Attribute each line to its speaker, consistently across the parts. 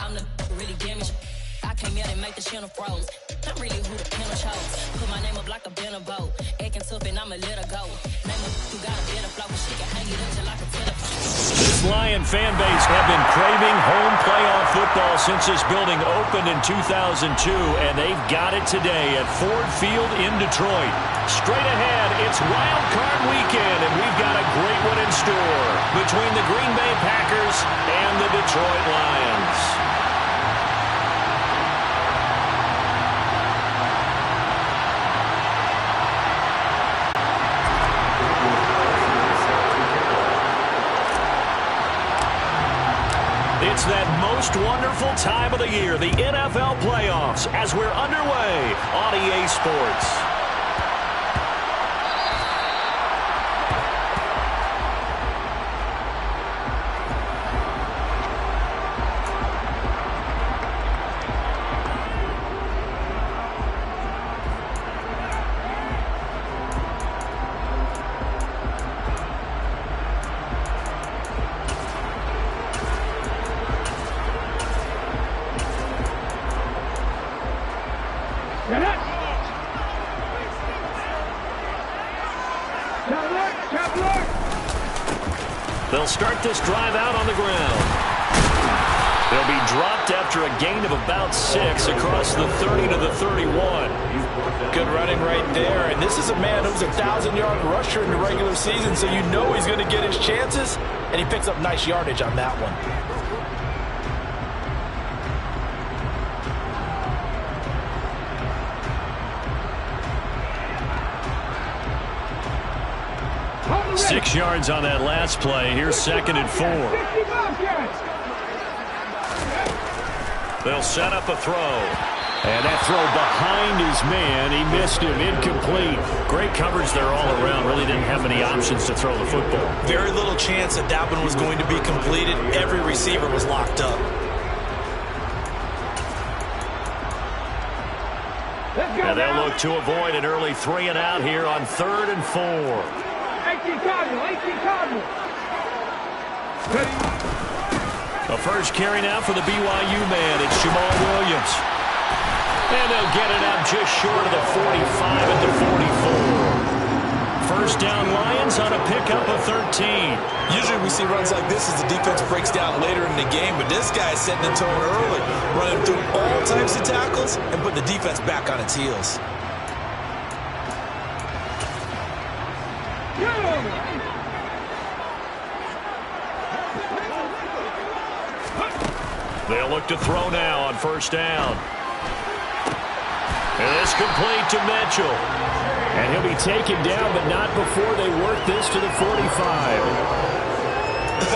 Speaker 1: I'm the really damaged. I came here and make the channel froze. I'm really who the panel chose. Put my name up like a banner boat. Acting tough and I'ma let her go. Name her who got a better flow. She can hang it up till I can tell her.
Speaker 2: This Lion fan base have been craving home playoff football since this building opened in 2002, and they've got it today at Ford Field in Detroit. Straight ahead, it's Wild Card Weekend, and we've got a great one in store between the Green Bay Packers and the Detroit Lions. It's that most wonderful time of the year, the NFL playoffs, as we're underway on EA Sports. They'll start this drive out on the ground. They'll be dropped after a gain of about 6 across the 30 to the 31.
Speaker 3: Good running right there. And this is a man who's a 1,000-yard rusher in the regular season, so you know he's going to get his chances. And he picks up nice yardage on that one.
Speaker 2: Six yards on that last play. Here's 2nd and 4. They'll set up a throw. And that throw behind his man. He missed him. Incomplete. Great coverage there all around. Really didn't have many options to throw the football.
Speaker 3: Very little chance that that one was going to be completed. Every receiver was locked up.
Speaker 2: And they'll look to avoid an early 3 and out here on 3rd and 4. A first carry now for the BYU man. It's Jamal Williams. And they'll get it out just short of the 45 at the 44. First down Lions on a pickup of 13.
Speaker 3: Usually we see runs like this as the defense breaks down later in the game, but this guy is setting the tone early, running through all types of tackles and putting the defense back on its heels.
Speaker 2: They'll look to throw now on first down. And it's complete to Mitchell. And he'll be taken down, but not before they work this to the 45.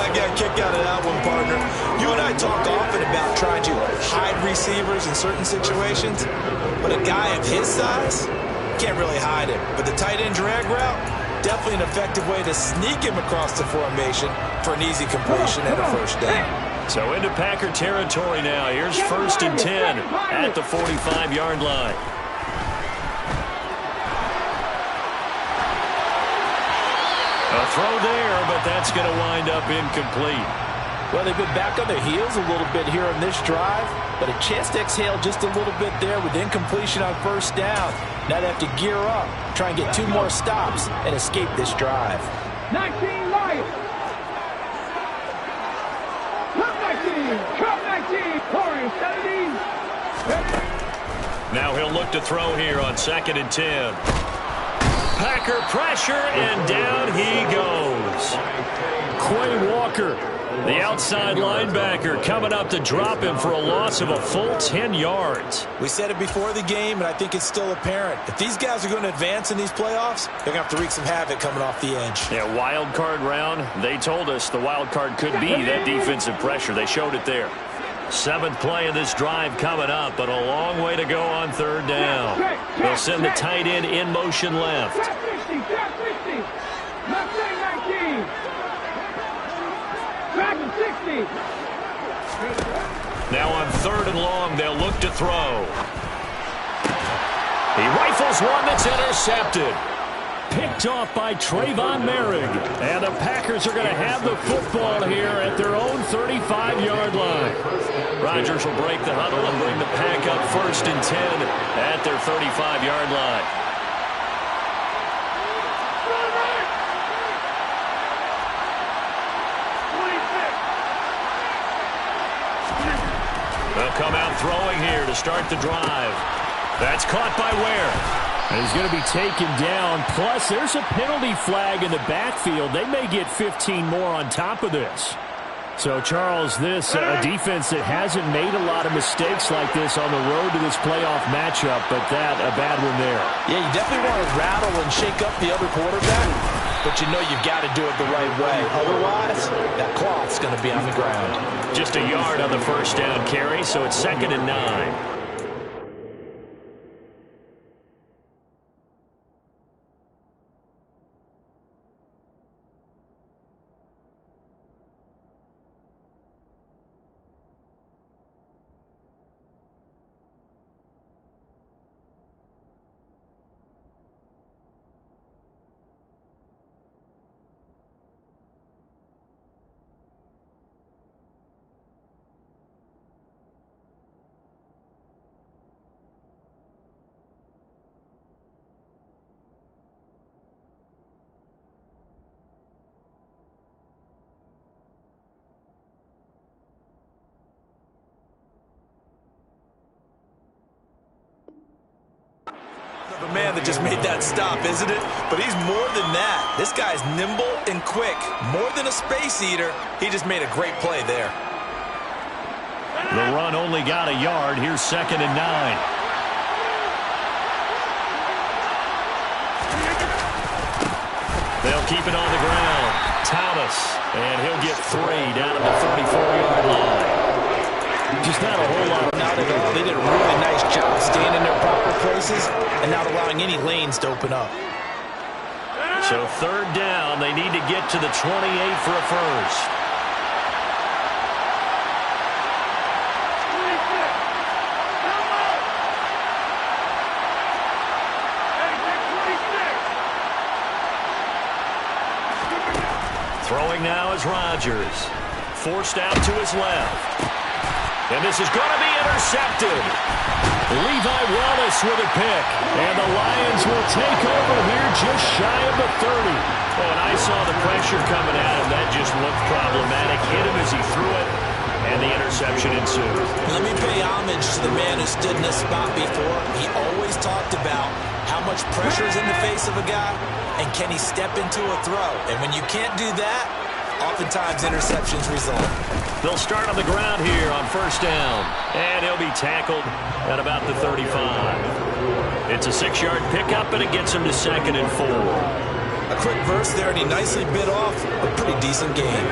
Speaker 3: I got a kick out of that one, partner. You and I talk often about trying to hide receivers in certain situations, but a guy of his size can't really hide him. But the tight end drag route, definitely an effective way to sneak him across the formation for an easy completion and a first down.
Speaker 2: So into Packer territory now. Here's 1st and 10 at the 45-yard line. A throw there, but that's going to wind up incomplete.
Speaker 3: Well, they've been back on their heels a little bit here on this drive, but a chance to exhale just a little bit there with incompletion on first down. Now they have to gear up, try and get 2 more stops, and escape this drive.
Speaker 4: 19 Lions.
Speaker 2: Now he'll look to throw here on 2nd and 10. Packer pressure, and down he goes. Quay Walker, the outside linebacker, coming up to drop him for a loss of a full 10 yards.
Speaker 3: We said it before the game, and I think it's still apparent. If these guys are going to advance in these playoffs, they're going to have to wreak some havoc coming off the edge.
Speaker 2: Yeah, wild card round. They told us the wild card could be that defensive pressure. They showed it there. 7th play of this drive coming up, but a long way to go on 3rd down. They'll send the tight end in motion left.
Speaker 4: 50.
Speaker 2: Now on 3rd and long, they'll look to throw. He rifles one that's intercepted. Picked off by Trayvon Merrick. And the Packers are going to have the football here at their own 35-yard line. Rodgers will break the huddle and bring the Pack up 1st and 10 at their 35-yard line. They'll come out throwing here to start the drive. That's caught by Ware. And he's going to be taken down. Plus, there's a penalty flag in the backfield. They may get 15 more on top of this. So, Charles, this a defense that hasn't made a lot of mistakes like this on the road to this playoff matchup, but that a bad one there.
Speaker 3: Yeah, you definitely want to rattle and shake up the other quarterback, but you know you've got to do it the right way. Otherwise, that cloth's going to be on the ground.
Speaker 2: Just a yard on the 1st down carry, so it's 2nd and 9.
Speaker 3: The man that just made that stop, isn't it? But he's more than that. This guy's nimble and quick. More than a space eater. He just made a great play there.
Speaker 2: The run only got a yard. Here's 2nd and 9. They'll keep it on the ground. Thomas, and he'll get 3 down at the 34-yard line. Just not a whole lot.
Speaker 3: Not at all. They did a really nice job staying in their proper places and not allowing any lanes to open up.
Speaker 2: So 3rd down, they need to get to the 28 for a first. Throwing now is Rodgers. Forced out to his left. And this is going to be intercepted. Levi Wallace with a pick. And the Lions will take over here just shy of the 30. Oh, and I saw the pressure coming at him. That just looked problematic. Hit him as he threw it. And the interception ensued.
Speaker 3: Let me pay homage to the man who stood in this spot before. He always talked about how much pressure is in the face of a guy and can he step into a throw. And when you can't do that, oftentimes interceptions result.
Speaker 2: They'll start on the ground here on 1st down. And he'll be tackled at about the 35. It's a 6-yard pickup, and it gets him to 2nd and 4.
Speaker 3: A quick burst there, and he nicely bit off a pretty decent game.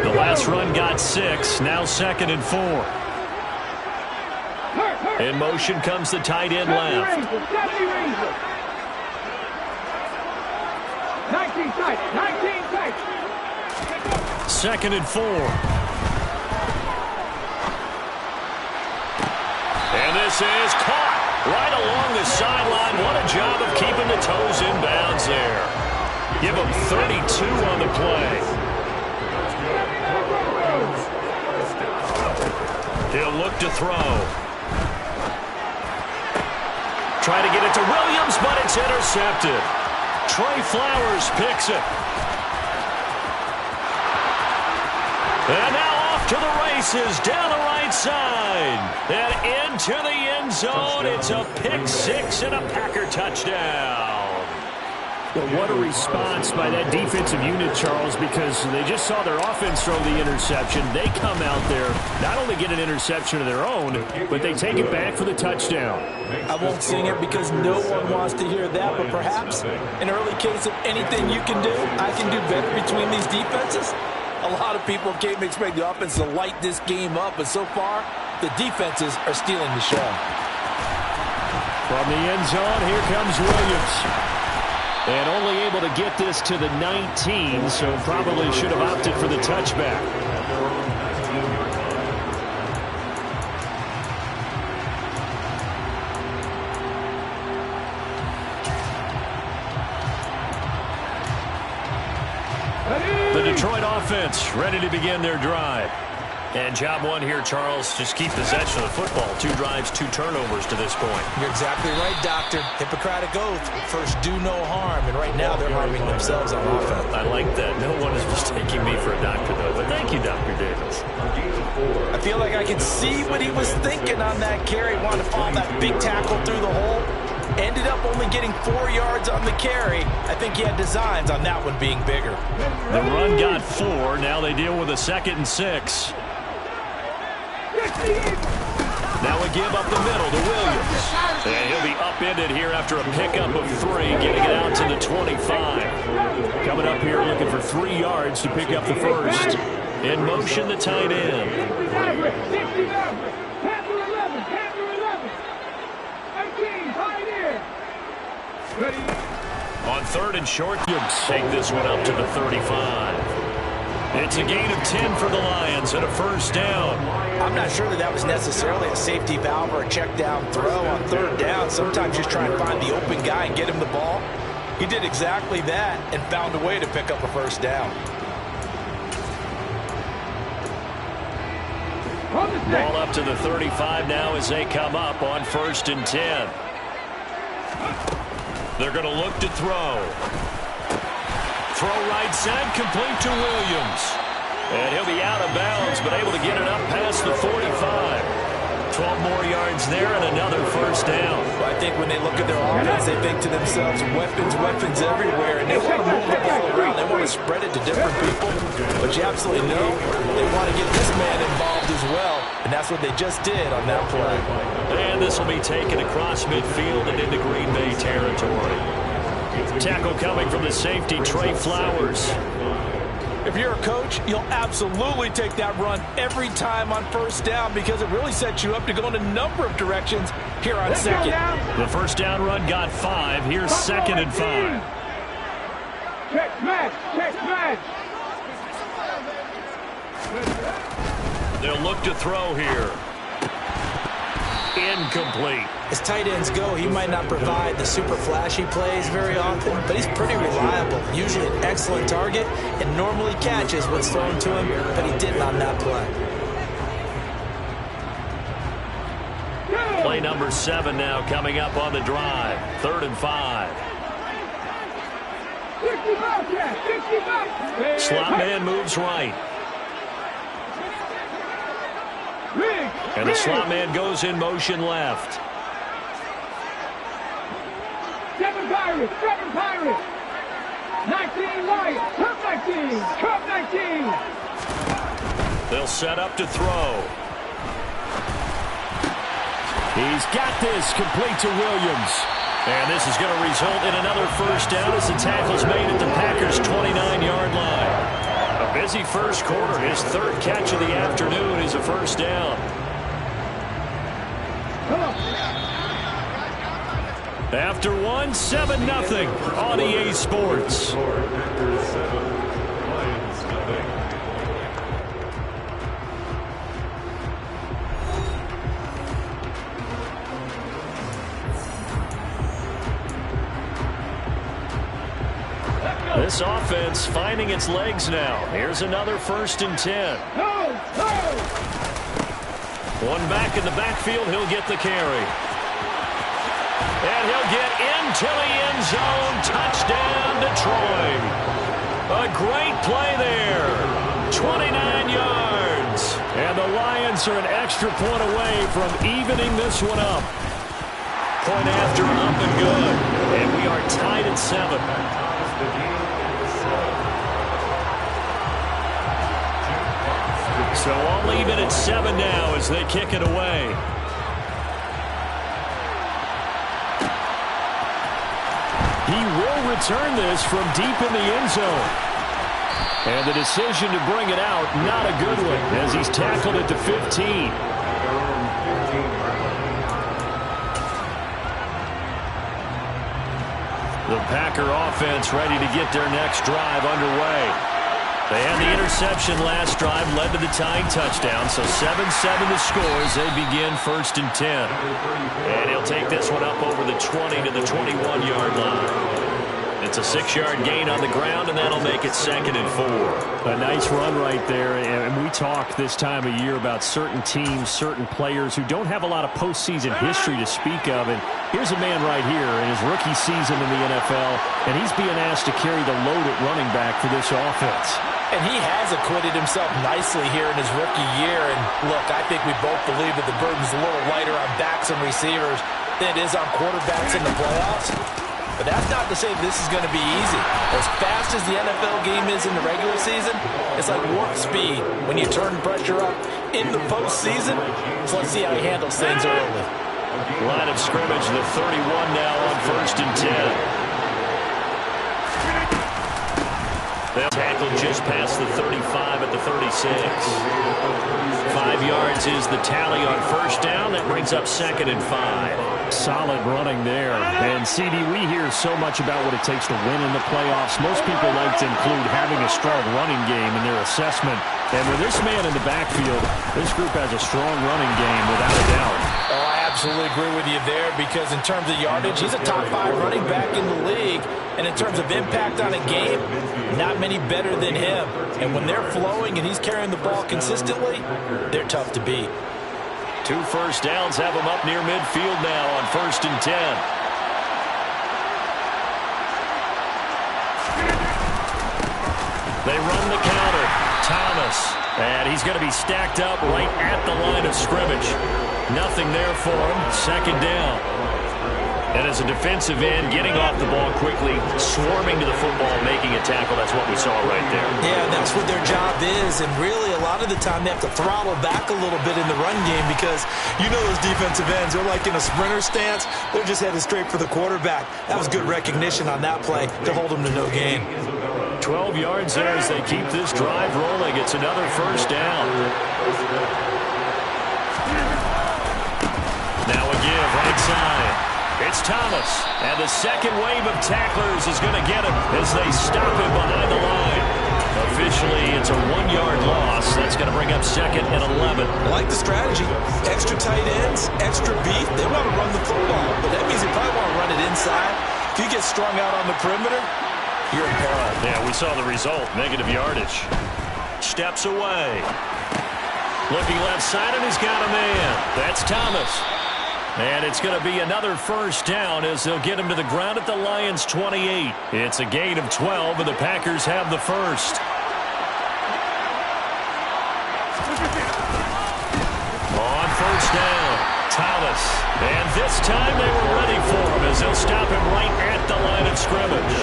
Speaker 2: The last run got 6. Now 2nd and 4. In motion comes the tight end left.
Speaker 4: 19 tight. 19 tight.
Speaker 2: 2nd and 4. And this is caught right along the sideline. What a job of keeping the toes in bounds there. Give him 32 on the play. He'll look to throw. Try to get it to Williams, but it's intercepted. Trey Flowers picks it. And now off to the races down the right side. And into the end zone. It's a pick 6 and a Packer touchdown. Well, what a response by that defensive unit, Charles, because they just saw their offense throw the interception. They come out there, not only get an interception of their own, but they take it back for the touchdown.
Speaker 3: I won't sing it because no one wants to hear that, but perhaps an early case of anything you can do, I can do better between these defenses. A lot of people came to expect the offense to light this game up, but so far, the defenses are stealing the show.
Speaker 2: From the end zone, here comes Williams. And only able to get this to the 19, so probably should have opted for the touchback. The Detroit offense ready to begin their drive. And job one here, Charles, just keep possession of the football. 2 drives, 2 turnovers to this point.
Speaker 3: You're exactly right, Doctor. Hippocratic oath. First, do no harm. And right now, they're harming themselves on offense.
Speaker 2: I like that. No one is mistaking me for a doctor, though. But thank you, Dr. Davis.
Speaker 3: I feel like I could see what he was thinking on that carry. Wanted to follow that big tackle through the hole. Ended up only getting 4 yards on the carry. I think he had designs on that one being bigger.
Speaker 2: The run got 4. Now they deal with a 2nd and 6. Now a give up the middle to Williams. And he'll be upended here after a pickup of 3, getting it out to the 25. Coming up here looking for 3 yards to pick up the first. In motion, the tight end. On 3rd and short, take this one up to the 35. It's a gain of 10 for the Lions and a first down.
Speaker 3: I'm not sure that was necessarily a safety valve or a check down throw on 3rd down. Sometimes just try and find the open guy and get him the ball. He did exactly that and found a way to pick up a first down.
Speaker 2: Ball up to the 35 now as they come up on 1st and 10. They're going to look to throw. Throw right side, complete to Williams. And he'll be out of bounds, but able to get it up past the 45. 12 more yards there and another first down.
Speaker 3: Well, I think when they look at their offense, they think to themselves, weapons everywhere, and they want to move the ball around. They want to spread it to different people. But you absolutely know they want to get this man involved as well, and that's what they just did on that play.
Speaker 2: And this will be taken across midfield and into Green Bay territory. Tackle coming from the safety, Trey Flowers.
Speaker 3: If you're a coach, you'll absolutely take that run every time on 1st down because it really sets you up to go in a number of directions here on 2nd.
Speaker 2: The first down run got 5. Here's 2nd and 5.
Speaker 4: Check match.
Speaker 2: They'll look to throw here. Incomplete.
Speaker 3: As tight ends go, he might not provide the super flashy plays very often, but he's pretty reliable. Usually an excellent target and normally catches what's thrown to him, but he didn't on that play.
Speaker 2: Play number 7 now coming up on the drive. 3rd and 5. Slot man moves right. And the slot man goes in motion left.
Speaker 4: 7 Pirates. 19 Lions. Cup 19.
Speaker 2: They'll set up to throw. He's got this complete to Williams. And this is going to result in another first down as the tackle's made at the Packers' 29-yard line. A busy first quarter. His 3rd catch of the afternoon is a first down. After 1, 7-0 on EA Sports. This offense finding its legs now. Here's another 1st and 10. One back in the backfield. He'll get the carry. And he'll get into the end zone. Touchdown, Detroit. A great play there. 29 yards. And the Lions are an extra point away from evening this one up. Point after up and good. And we are tied at 7. So all even at 7 now as they kick it away. He will return this from deep in the end zone. And the decision to bring it out, not a good one, as he's tackled at the 15. The Packer offense ready to get their next drive underway. They had the interception last drive, led to the tying touchdown, so 7-7 the score as they begin 1st and 10. And he'll take this one up over the 20 to the 21-yard line. It's a 6-yard gain on the ground, and that'll make it 2nd and 4.
Speaker 5: A nice run right there, and we talk this time of year about certain teams, certain players who don't have a lot of postseason history to speak of, and here's a man right here in his rookie season in the NFL, and he's being asked to carry the load at running back for this offense.
Speaker 6: And he has acquitted himself nicely here in his rookie year, and look, I think we both believe that the burden's a little lighter on backs and receivers than it is on quarterbacks in the playoffs. But that's not to say this is going to be easy. As fast as the NFL game is in the regular season, it's like warp speed when you turn pressure up in the postseason. So let's see how he handles things early.
Speaker 2: Line of scrimmage, the 31 now on 1st and 10. They'll tackle just past the 35 at the 36. 5 yards is the tally on 1st down. That brings up 2nd and 5.
Speaker 5: Solid running there. And, CD, we hear so much about what it takes to win in the playoffs. Most people like to include having a strong running game in their assessment. And with this man in the backfield, this group has a strong running game without a doubt.
Speaker 6: Oh, I absolutely agree with you there because in terms of yardage, he's a top 5 running back in the league. And in terms of impact on a game, not many better than him. And when they're flowing and he's carrying the ball consistently, they're tough to beat.
Speaker 2: 2 first downs have him up near midfield now on 1st and 10. They run the counter. Thomas. And he's going to be stacked up right at the line of scrimmage. Nothing there for him. 2nd down. And as a defensive end, getting off the ball quickly, swarming to the football, making a tackle, that's what we saw right there.
Speaker 3: Yeah, that's what their job is. And really, a lot of the time, they have to throttle back a little bit in the run game because you know those defensive ends, they're like in a sprinter stance. They're just headed straight for the quarterback. That was good recognition on that play to hold them to no gain.
Speaker 2: 12 yards there as they keep this drive rolling. It's another 1st down. Now a give right side. It's Thomas, and the second wave of tacklers is going to get him as they stop him behind the line. Officially, it's a 1-yard loss. That's going to bring up 2nd and 11.
Speaker 3: I like the strategy. Extra tight ends, extra beef. They want to run the football, but that means they probably want to run it inside. If you get strung out on the perimeter, you're in peril.
Speaker 2: Yeah, we saw the result. Negative yardage. Steps away. Looking left side, and he's got a man. That's Thomas. And it's going to be another 1st down as they'll get him to the ground at the Lions' 28. It's a gain of 12, and the Packers have the 1st. On 1st down, Thomas. And this time they were ready for him as they'll stop him right at the line of scrimmage.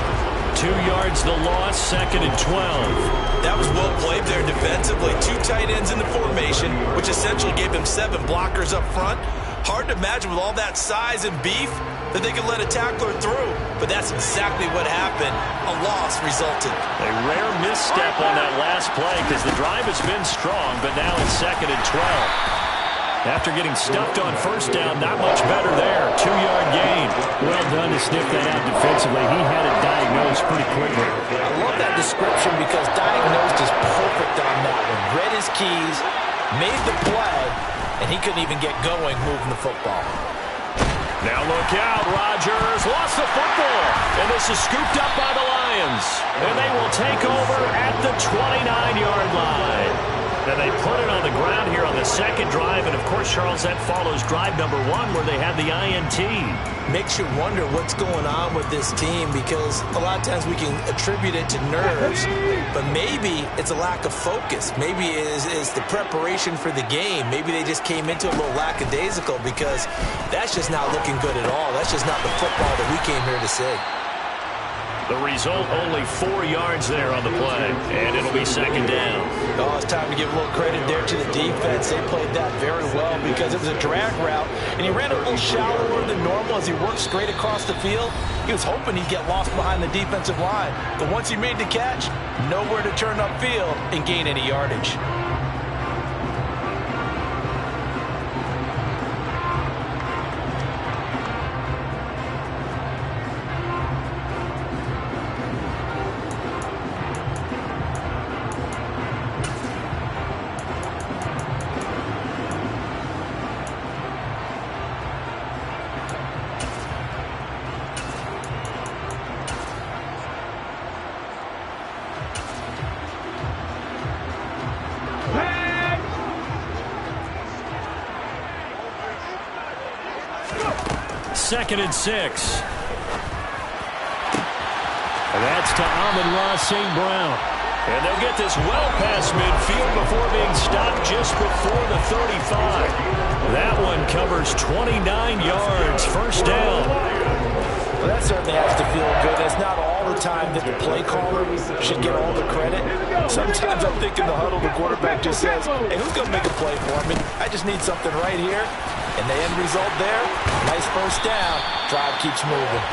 Speaker 2: 2 yards the loss, 2nd and 12.
Speaker 3: That was well played there defensively. 2 tight ends in the formation, which essentially gave them 7 blockers up front. Hard to imagine with all that size and beef that they could let a tackler through. But that's exactly what happened. A loss resulted.
Speaker 2: A rare misstep on that last play because the drive has been strong, but now it's 2nd and 12. After getting stuffed on 1st down, not much better there. 2-yard gain.
Speaker 5: Well done to sniff that out defensively. He had it diagnosed pretty quickly.
Speaker 6: I love that description because diagnosed is perfect on that one. Read his keys, made the play, and he couldn't even get going moving the football.
Speaker 2: Now look out. Rodgers lost the football. And this is scooped up by the Lions. And they will take over at the 29-yard line. And they put it on the ground here on the 2nd drive. And, of course, Charles, that follows drive number 1 where they had the INT.
Speaker 3: Makes you wonder what's going on with this team because a lot of times we can attribute it to nerves, but maybe it's a lack of focus. Maybe it's the preparation for the game. Maybe they just came into it a little lackadaisical because that's just not looking good at all. That's just not the football that we came here to see.
Speaker 2: The result, only 4 yards there on the play, and it'll be 2nd down.
Speaker 3: Oh, it's time to give a little credit there to the defense. They played that very well because it was a drag route, and he ran a little shallower than normal as he worked straight across the field. He was hoping he'd get lost behind the defensive line, but once he made the catch, nowhere to turn upfield and gain any yardage.
Speaker 2: 2nd and 6. And that's to Amon-Ra St. Brown. And they'll get this well past midfield before being stopped just before the 35. That one covers 29 yards. First down.
Speaker 6: Well, that certainly has to feel good. That's not all the time that the play caller should get all the credit. Sometimes I think in the huddle, the quarterback just says, hey, who's going to make a play for me? I just need something right here. And the end result there, nice first down. Drive keeps moving.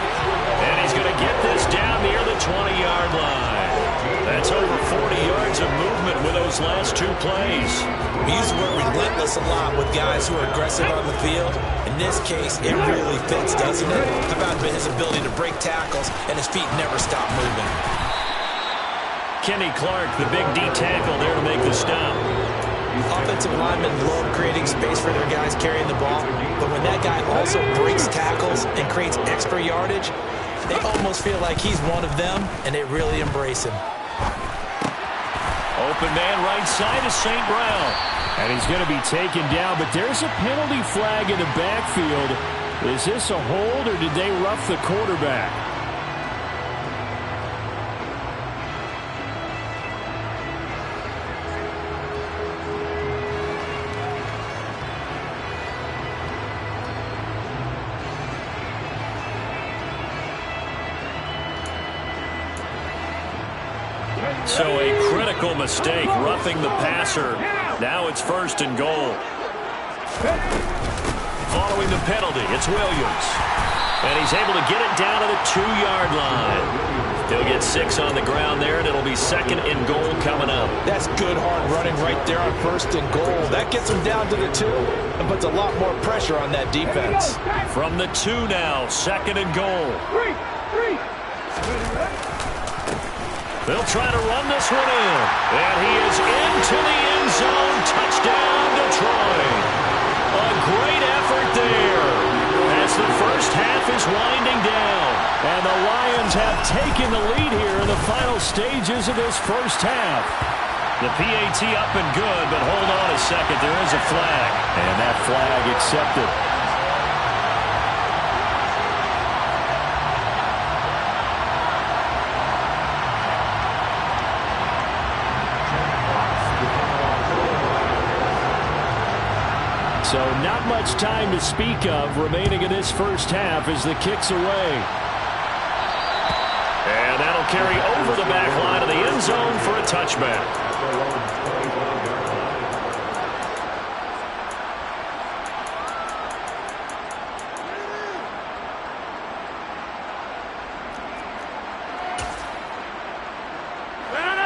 Speaker 2: And he's going to get this down near the 20-yard line. That's over 40 yards of movement with those last two plays.
Speaker 3: We use the word relentless a lot with guys who are aggressive on the field. In this case, it really fits, doesn't it? How about his ability to break tackles and his feet never stop moving?
Speaker 2: Kenny Clark, the big D tackle there to make the stop.
Speaker 3: Offensive linemen love creating space for their guys carrying the ball, but when that guy also breaks tackles and creates extra yardage, they almost feel like he's one of them, and they really embrace him.
Speaker 2: Open man right side is St. Brown.
Speaker 5: And he's going to be taken down, but there's a penalty flag in the backfield. Is this a hold, or did they rough the quarterback?
Speaker 2: So a critical mistake, roughing the passer. Now it's 1st and goal. Following the penalty, it's Williams. And he's able to get it down to the 2-yard line. He'll get 6 on the ground there, and it'll be 2nd and goal coming up.
Speaker 6: That's good hard running right there on 1st and goal. That gets him down to the 2 and puts a lot more pressure on that defense.
Speaker 2: From the 2 now, 2nd and goal. They'll try to run this one in. And he is into the end zone. Touchdown, Detroit. A great effort there as the first half is winding down.
Speaker 5: And the Lions have taken the lead here in the final stages of this first half.
Speaker 2: The PAT up and good, but hold on a second. There is a flag.
Speaker 5: And that flag accepted. So not much time to speak of remaining in this first half as the kick's away.
Speaker 2: And that'll carry over the back line of the end zone for a touchback.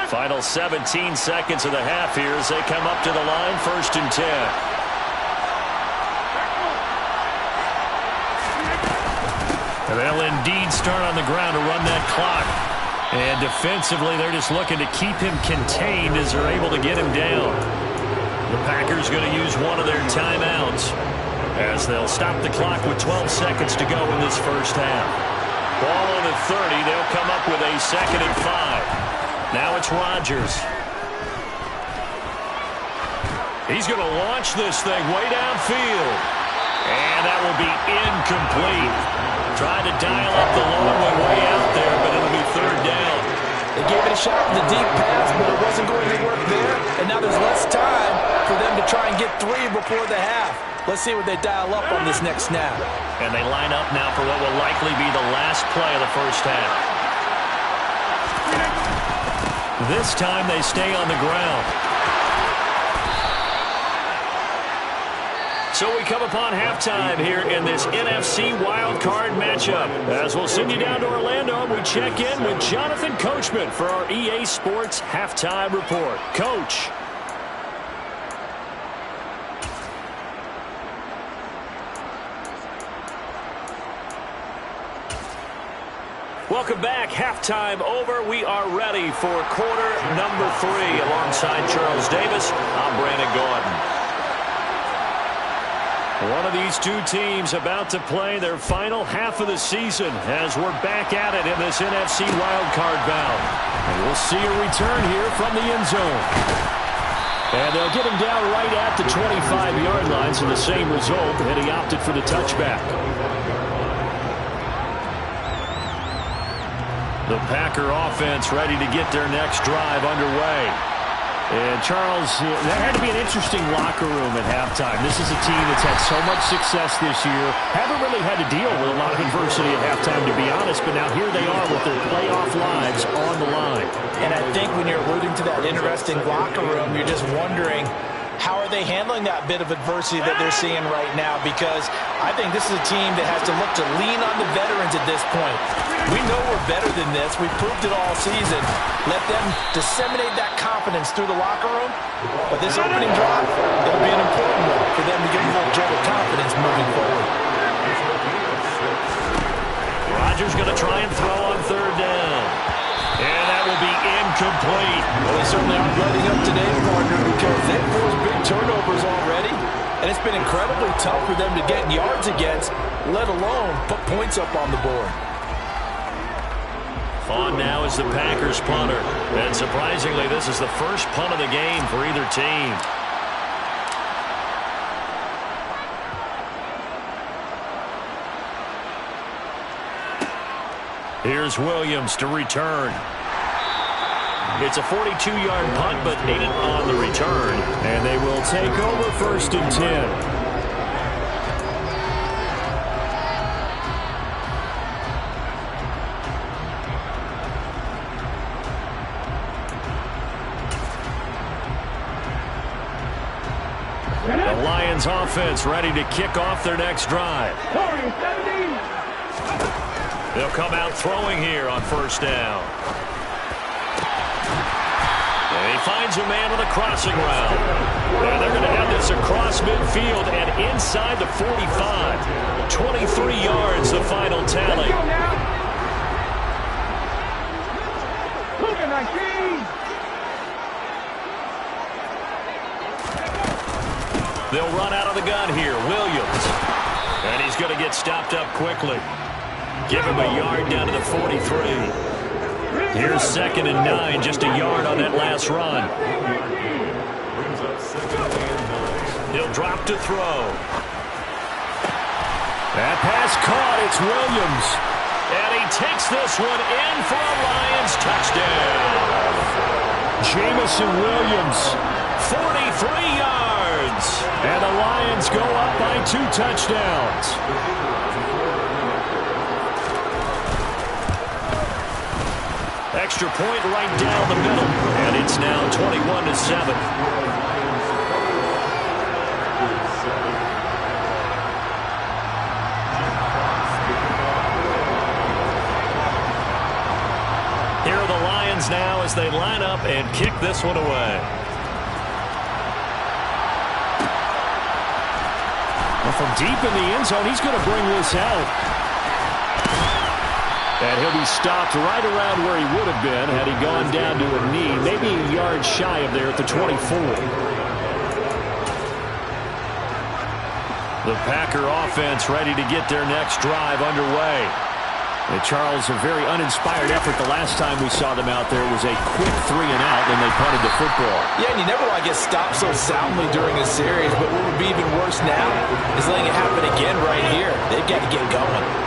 Speaker 2: Final 17 seconds of the half here as they come up to the line, 1st and 10. And they'll indeed start on the ground to run that clock. And defensively, they're just looking to keep him contained as they're able to get him down. The Packers going to use one of their timeouts as they'll stop the clock with 12 seconds to go in this first half. Ball on the 30. They'll come up with a 2nd and 5. Now it's Rodgers. He's going to launch this thing way downfield. And that will be incomplete. Tried to dial up the long one way out there, but it'll be 3rd down.
Speaker 6: They gave it a shot in the deep pass, but it wasn't going to work there. And now there's less time for them to try and get 3 before the half. Let's see what they dial up on this next snap.
Speaker 2: And they line up now for what will likely be the last play of the first half. This time they stay on the ground. So we come upon halftime here in this NFC wildcard matchup. As we'll send you down to Orlando, we check in with Jonathan Coachman for our EA Sports Halftime Report. Coach. Welcome back. Halftime over. We are ready for quarter number 3. Alongside Charles Davis, I'm Brandon Gordon. One of these two teams about to play their final half of the season as we're back at it in this NFC wildcard bout. And we'll see a return here from the end zone. And they'll get him down right at the 25-yard line, so the same result, and he opted for the touchback. The Packer offense ready to get their next drive underway.
Speaker 5: And, Charles, that had to be an interesting locker room at halftime. This is a team that's had so much success this year. Haven't really had to deal with a lot of adversity at halftime, to be honest, but now here they are with their playoff lives on the line.
Speaker 6: And I think when you're alluding to that interesting locker room, you're just wondering, how are they handling that bit of adversity that they're seeing right now? Because I think this is a team that has to look to lean on the veterans at this point. We know we're better than this. We've proved it all season. Let them disseminate that confidence through the locker room. But this opening drive, it'll be an important one for them to get a little jolt of confidence moving forward.
Speaker 2: Rodgers going to try and throw on third down. And that will be incomplete.
Speaker 6: Well, they certainly aren't letting up today, partner, because they've forced big turnovers already. And it's been incredibly tough for them to get yards against, let alone put points up on the board.
Speaker 2: On now is the Packers punter. And surprisingly, this is the first punt of the game for either team. Here's Williams to return. It's a 42-yard punt, but 8 on the return.
Speaker 5: And they will take over 1st and 10.
Speaker 2: The Lions offense ready to kick off their next drive. They'll come out throwing here on 1st down. And he finds a man with a crossing route. And they're going to have this across midfield and inside the 45. 23 yards, the final tally. They'll run out of the gun here. Williams. And he's going to get stopped up quickly. Give him a yard down to the 43. Here's 2nd and 9, just a yard on that last run. He'll drop to throw.
Speaker 5: That pass caught. It's Williams.
Speaker 2: And he takes this one in for a Lions touchdown.
Speaker 5: Jamison Williams.
Speaker 2: 43 yards.
Speaker 5: And the Lions go up by 2 touchdowns.
Speaker 2: Extra point right down the middle. And it's now 21-7. Here are the Lions now as they line up and kick this one away.
Speaker 5: Well, from deep in the end zone, he's going to bring this out. And he'll be stopped right around where he would have been had he gone down to a knee, maybe a yard shy of there at the 24.
Speaker 2: The Packer offense ready to get their next drive underway.
Speaker 5: And Charles, a very uninspired effort the last time we saw them out there was a quick 3 and out when they punted the football.
Speaker 6: Yeah, and you never want to get stopped so soundly during a series, but what would be even worse now is letting it happen again right here. They've got to get going.